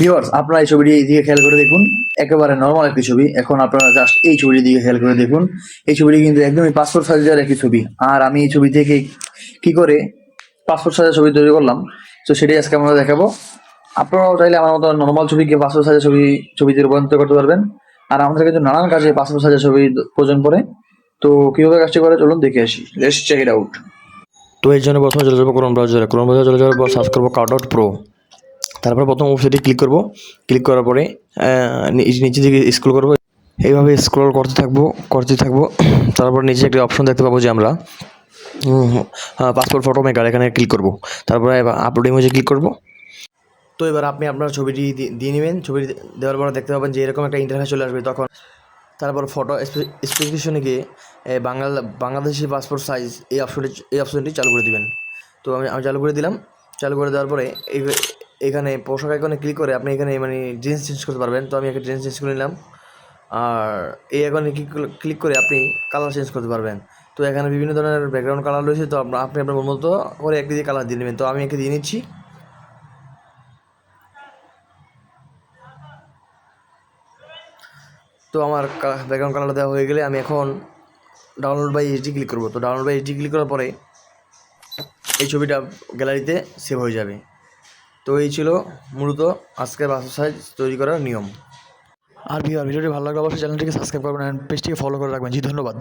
Viewers, আপনারা এই ছবিটি দিকে খেয়াল করে দেখুন। একেবারে নরমাল একটি ছবি। এখন আপনারা জাস্ট এই ছবিটির দিকে খেয়াল করে দেখুন। এই ছবিটি কিন্তু একদমই পাসপোর্ট সাইজের একটি ছবি। আর আমি এই ছবি থেকে কি করে পাসপোর্ট সাইজের ছবি তৈরি করলাম, তো সেটাই আজকে আমরা দেখাবো। আপনারাও চাইলে আমার মতো নরমাল ছবিকে পাসপোর্ট সাইজের ছবিতে রূপান্তর করতে পারবেন। আর আমাদের কিন্তু নানান কাজে পাসপোর্ট সাইজের ছবি প্রয়োজন পড়ে। তো কিভাবে কাজটি করে চলুন দেখে আসি। Let's check it out. তো এর জন্য প্রথমে চলে যাবো ক্রোম ব্রাউজারে। ক্রোম ব্রাউজারে চলে যাওয়ার পর সার্চ করবো কাটআউট প্রো। তারপর প্রথম ওয়েবসাইটে ক্লিক করব। ক্লিক করার পরে নিচে দিকে স্ক্রল করব। এইভাবে স্ক্রল করতে থাকবো। তারপর নিচে একটা অপশন দেখতে পাবো যে আমরা পাসপোর্ট ফটো মেকার, এখানে ক্লিক করব। তারপরে আপলোড ইমেজে ক্লিক করব। তো এবার আপনি আপনার ছবিটি দিয়ে নেবেন। ছবি দেওয়ার পর দেখতে পাবেন যে এরকম একটা ইন্টারফেস চলে আসবে। তখন তারপর ফটো স্পেসিফিকেশনে গিয়ে বাংলাদেশি পাসপোর্ট সাইজ এই অপশনটি চালু করে দিবেন। তো আমি চালু করে দিলাম। চালু করে দেওয়ার পরে এখানে পোশাক আইকনে ক্লিক করে আপনি এখানে ড্রেস চেঞ্জ করতে পারবেন। তো আমি একটা ড্রেস চেঞ্জ করে নিলাম। আর এই আইকনে ক্লিক করে আপনি কালার চেঞ্জ করতে পারবেন। তো এখানে বিভিন্ন ধরনের ব্যাকগ্রাউন্ড কালার রয়েছে। তো আপনি আপনার মতো করে একটি দিয়ে কালার দিয়ে নেবেন। তো আমি একে দিয়ে নিচ্ছি। তো আমার ব্যাকগ্রাউন্ড কালার দেওয়া হয়ে গেলে আমি এখন ডাউনলোড বাই এইচডি ক্লিক করব। তো ডাউনলোড বাই এইচডি ক্লিক করার পরে এই ছবিটা গ্যালারিতে সেভ হয়ে যাবে। তো এই ছিল মূলত আজকের পাসপোর্ট সাইজ তৈরি করার নিয়ম। আর ভিডিওটি ভালো লাগলে অবশ্যই চ্যানেলটিকে সাবস্ক্রাইব করবেন, পেজটিকে ফলো করে রাখবেন। জি, ধন্যবাদ।